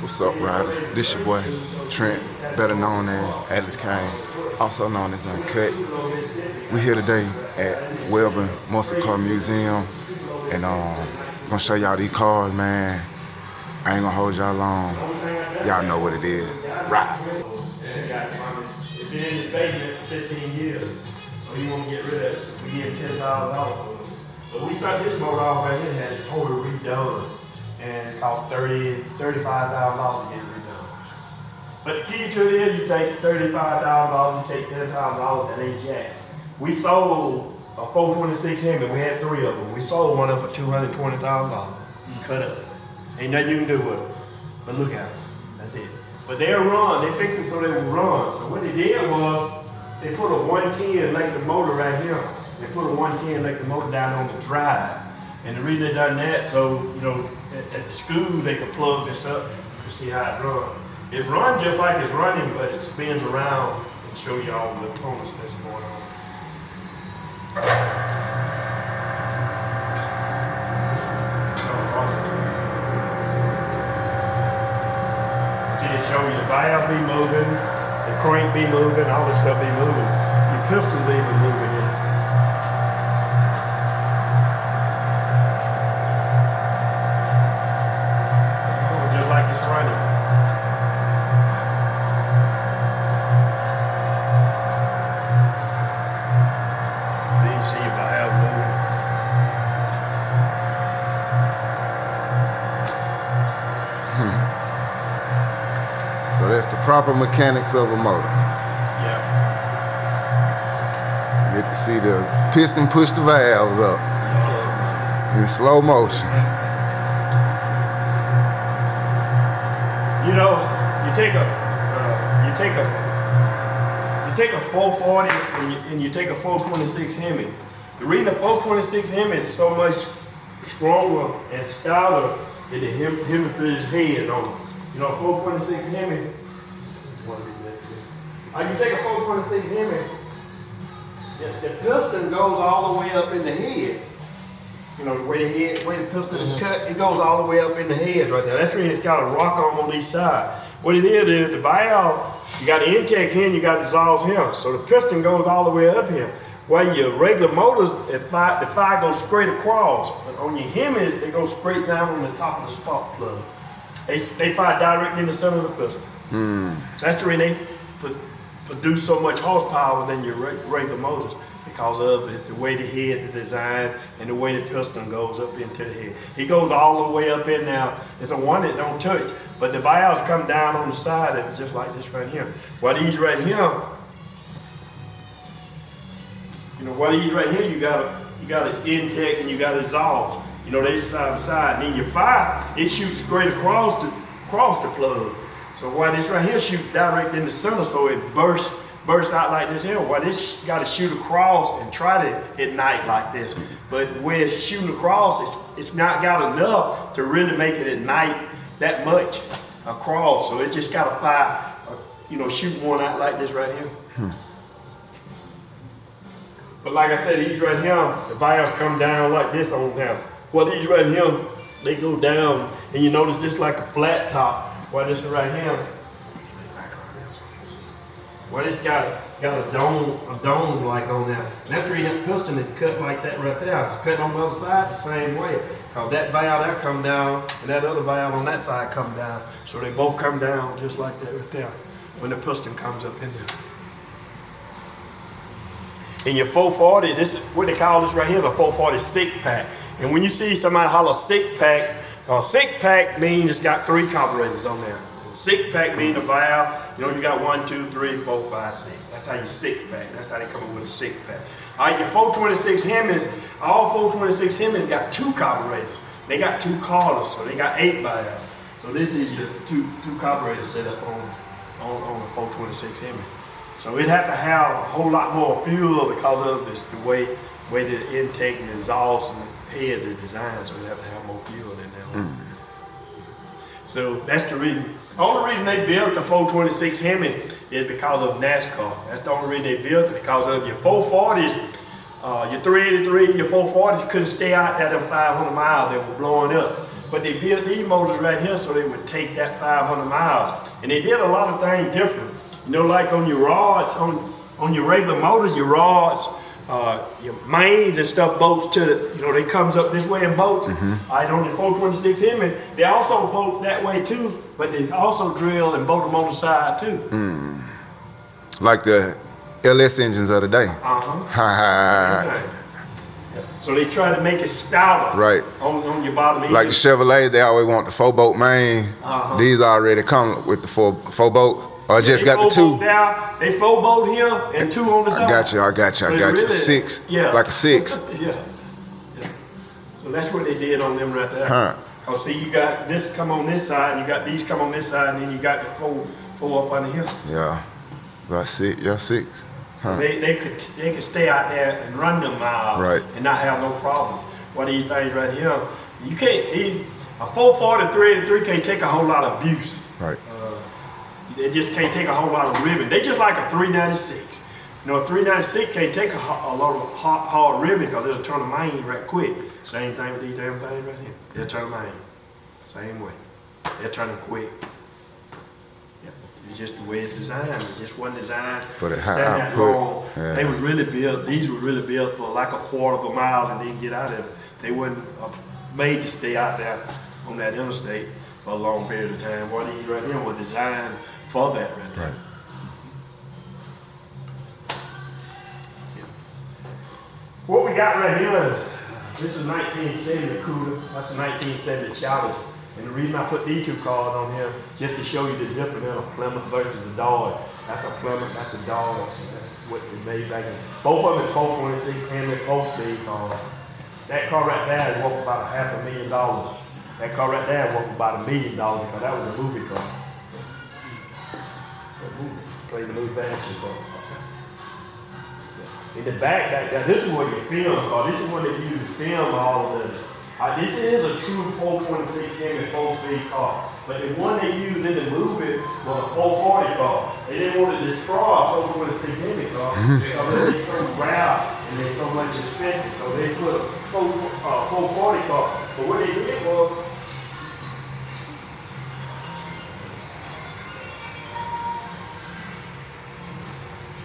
What's up, riders? This your boy Trent, better known as Alex Kane, also known as Uncut. We're here today at Welborn Musclecar Museuem, and gonna show y'all these cars, man. I ain't gonna hold y'all long. Y'all know what it is. Ride. It's been in his basement for 15 years, so he want to get rid of it. We give him $10,000. But we shut this motor off right here and had it totally redone. And it cost $35,000 to get it redone. But the key to it is you take $35,000, you take $10,000, that ain't jack. We sold a 426 Hemi, we had 3 of them. We sold one of them for $220,000. You cut up. Ain't nothing you can do with them. But look at them, that's it. But they'll run, they fixed it so they will run. So what they did was, they put a 110 electric motor right here. They put a 110 electric motor down on the drive. And the reason they done that, so, you know, at the school they could plug this up to see how it runs. It runs just like it's running, but it spins around and show you all the components that's going on. See, it show you the valve be moving, the crank be moving, all this stuff be moving. Your pistons even moving in. It's running. So you see your valve moving. So that's the proper mechanics of a motor. Yeah. You get to see the piston push the valves up in slow motion. You know, you take a 440 and you take a 426 Hemi. The reason the 426 Hemi is so much stronger and stouter than the hemisphere's heads on it. You know, 426 Hemi. You take a 426 Hemi, the piston goes all the way up in the head. You know, the way the piston is cut, it goes all the way up in the heads right there. That's the reason it's got a rock on each side. What it is the valve, you got the intake here and you got the exhaust here. So the piston goes all the way up here. While your regular motors, the fire goes straight across. But on your Hemis, they go straight down on the top of the spark plug. They fire directly in the center of the piston. That's the reason they produce so much horsepower than your regular motors. Because of it, the way the head is designed and the way the piston goes up into the head. It goes all the way up in now. It's a one that don't touch, but the valves come down on the side and just like this right here. While these right here, you know, you got an intake and you got an exhaust. You know, they side by side. And then your fire, it shoots straight across the plug. So while this right here shoots direct in the center, so it bursts out like this here. Well, this got to shoot across and try to ignite like this. But where it's shooting across, it's not got enough to really make it ignite that much across. So it just got to fire, you know, shoot one out like this right here. But like I said, these right here, the valves come down like this on down. Well, these right here, they go down, and you notice this like a flat top. Well, this right here, well, it's got a dome like on there. And that's the reason that piston is cut like that right there. It's cut on the other side the same way. Cause that valve there come down and that other valve on that side come down. So they both come down just like that right there when the piston comes up in there. In your 440, this is what they call this right here, the 440 sick pack. And when you see somebody holler sick pack means it's got 3 carburetors on there. Sick pack means a valve, you know, you got 1, 2, 3, 4, 5, 6. That's how you sick pack. That's how they come up with a sick pack. All right, your 426 Hemis, all 426 Hemis got 2 carburetors. They got 2 cars, so they got 8 valves. So this is your two carburetors set up on the 426 Hemi. So it have to have a whole lot more fuel because of this, the way the intake and the exhaust and the heads are designed, so it have to have more fuel in there. So that's the reason. The only reason they built the 426 Hemi is because of NASCAR. That's the only reason they built it, because of your 440s, your 383, your 440s couldn't stay out there them 500 miles. They were blowing up. But they built these motors right here so they would take that 500 miles. And they did a lot of things different. You know, like on your rods, on your regular motors, your rods, your mains and stuff bolts to the, you know, they comes up this way in bolts. On the 426 Hemi, they also bolt that way too, but they also drill and bolt them on the side too. Like the LS engines of the day. So they try to make it stouter Right. on your bottom end. Like the Chevrolet, they always want the 4-bolt main. These already come with the four bolts. Or just got the 2. They 4-bolt here and 2 on the side. I got you. Really, 6, yeah. like a 6. Yeah. So that's what they did on them right there. Cause see, you got this come on this side, and you got these come on this side, and then you got the 4 up under here. Yeah, about 6. Yeah, 6. So they could stay out there and run them miles, Right. and not have no problem. Well, these things right here, you can't. A 440 383 can't take a whole lot of abuse. Right. They just can't take a whole lot of ribbon. They just like a 396. You know, a 396 can't take a lot of hard ribbon because it'll turn the main right quick. Same thing with these damn things right here. They'll turn the main. Same way. They'll turn them quick. Yep. It's just the way it's designed. It just wasn't designed For the to high stand that output. long. Yeah. They was really built, these were really built for like a quarter of a mile and then get out of it. They weren't made to stay out there on that interstate for a long period of time. What these right here were designed for that right there. Right. Yeah. What we got right here is, this is 1970 Cuda, that's a 1970 Challenger. And the reason I put these 2 cars on here, just to show you the difference in a Plymouth versus a Dodge. That's a Plymouth, that's a Dodge. That's what they made back in. Both of them is 426 Hemi 4-speed cars. That car right there is worth about $500,000. That car right there is worth about $1 million because that was a movie car. Played the movie basketball. In the back there, this is what you film, because this is what they use to film all of this. This is a true 426 Hemi 4-speed car, but the one they used in the movie was a 440 car. They didn't want to destroy a 426 Hemi car because they're so rare and they're so much expensive, so they put a 440 car. But what they did was,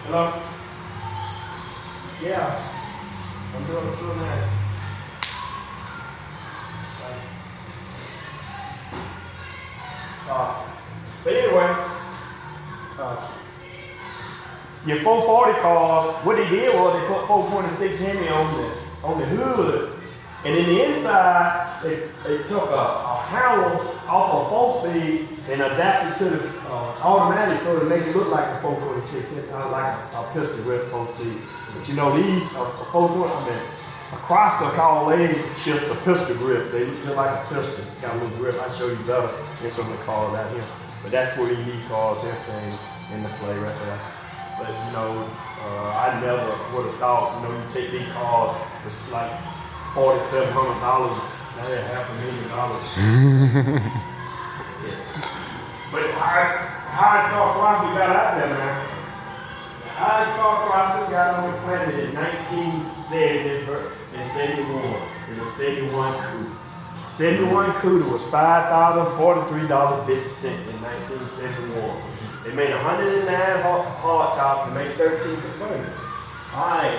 hello? Yeah, I'm doing that. But anyway, your 440 cars, what they did was they put 426 Hemi on the hood, and in the inside they took a handle off a 4-speed and adapted to the automatic so it makes it look like a 426, like a pistol grip 4-speed. But you know, these are 420, a Chrysler called they shift a pistol grip. They look like a pistol, got a little grip. I'll show you better in some of the cars out here. But that's where you need cars, everything in the play right there. But you know, I never would have thought, you know, you take these cars, it's like $4,700, now they're $500,000. Yeah. But the highest car Chrysler got out there, man. The highest car Chrysler got on the planet in 1970 and 71 is a 71 Cuda. 71 Cuda was $5,043.50 in 1971. They made 109 hard tops and made 13 components. All right.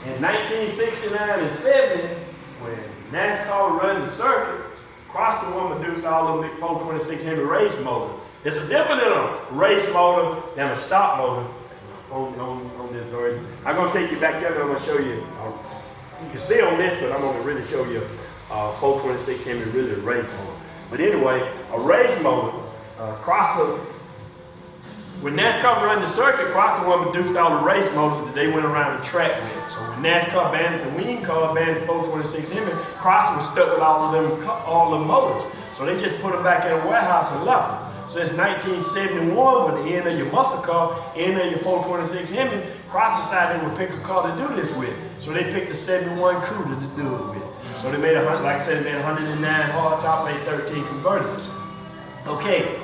In 1969 and 70, when NASCAR was running the circuit, Chrysler one produced all the big 426 Hemi race motors. It's a different than a race motor than a stock motor on this version. I'm going to take you back here and I'm going to show you. You can see on this, but I'm going to really show you 426 Hemi really race motor. But anyway, a race motor, Chrysler, when NASCAR ran the circuit, Chrysler one produced all the race motors that they went around the track with. So when NASCAR banned the wing car, banned the 426 Hemi, Chrysler was stuck with all the motors. So they just put them back in a warehouse and left them. Since 1971, with the end of your muscle car, end of your 426 Hemi, Chrysler decided they would pick a car to do this with. So they picked the 71 Cuda to do it with. So they made, like I said, they made 109 hardtop, made 13 convertibles. Okay,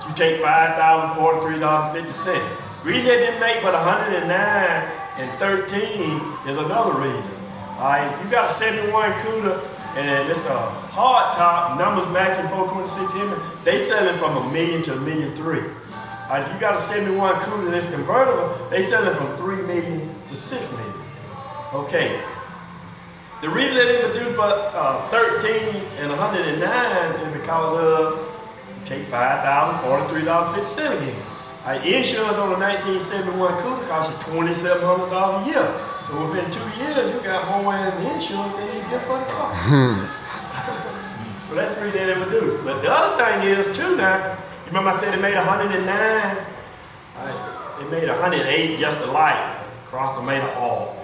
you take $5,043.50. Reason they didn't make but 109 and 13 is another reason. If you got a 71 Cuda and it's a hard top, numbers matching 426 Hemi, they selling from $1 million to $1.3 million. If you got a 71 Cuda that's convertible, they selling from $3 million to $6 million. Okay. The reason that they produced about 13 and 109 is because of you take $5,043.50 again. Insurance on a 1971 Cuda costs you $2,700 a year. So within 2 years, you got more in the insurance than you get for the car. So that's the reason they never do. But the other thing is too now, you remember I said they made 109? They made 108 just the light. Crosser made an all.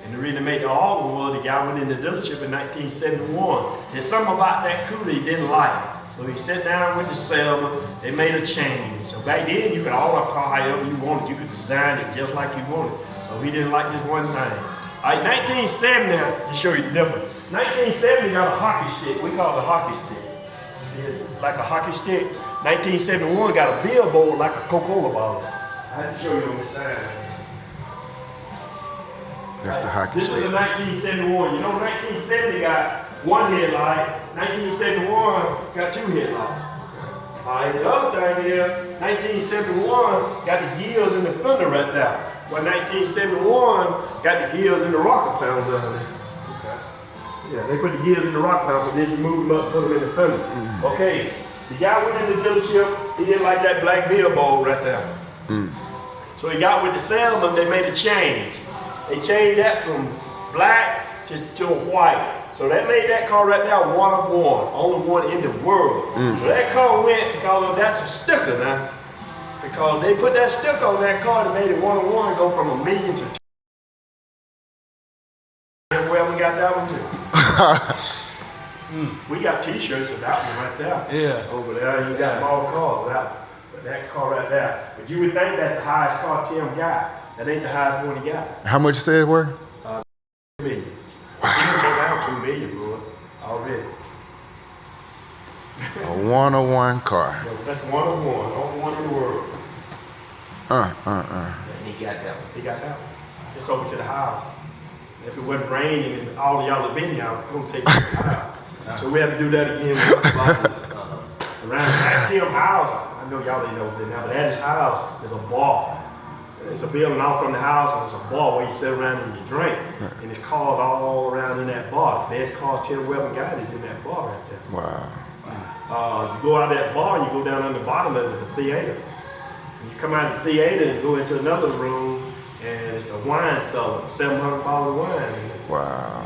And the reason they made the all was the guy went in the dealership in 1971. There's something about that Cuda he didn't like. So he sat down with the salesman, they made a change. So back then you could order a car however you wanted. You could design it just like you wanted. So he didn't like this one thing. 1970, to show you the difference. 1970 got a hockey stick. We call it a hockey stick. See it? Like a hockey stick. 1971 got a billboard like a Coca-Cola bottle. I had to show you on the side. That's the hockey stick. This is a 1971. You know 1970 got one headlight. 1971 got two headlights. The other thing is 1971 got the gears in the fender right there. Well, 1971 got the gears in the rocker panels down there. Okay. Yeah, they put the gears in the rocker panels, so then you move them up, put them in the fender. Okay, the guy went in the dealership, he didn't like that black billboard right there. So he got with the salesman, they made a change. They changed that from black to white. So that made that car right there one of one, only one in the world. So that car went because that's a sticker now. Because they put that sticker on that car that made it one of one go from $1 million to $2 million. Well, we got that one too. We got T-shirts of that one right there. Yeah. Over there, you got all cars that one. But that car right there. But you would think that's the highest car Tim got. That ain't the highest one he got. How much you said it were? $2 million. Wow. He done took down $2 million, bro, already. A one-on-one car. That's one of one, only one in the world. And he got that one. He got that one. It's over to the house. If it wasn't raining and all of y'all have been here, I'm gonna take it to the house. So we have to do that again with the bodies. Around at Tim's house, I know y'all ain't never been there, but at his house, there's a bar. It's a building off from the house, and it's a bar where you sit around and you drink. And it's cars all around in that bar. The best car Tim Welborn got is in that bar right there. Wow. You go out of that bar, you go down on the bottom of it, the theater. And you come out of the theater and go into another room, and it's a wine cellar, $700 wine. Wow.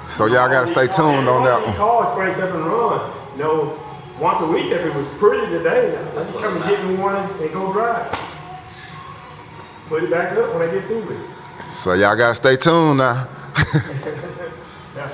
So y'all gotta stay tuned on that one. Cars cranks up and run. You know, once a week if it was pretty today, I just come and get me one and go drive. Put it back up when I get through with it. So y'all gotta stay tuned now. Yeah.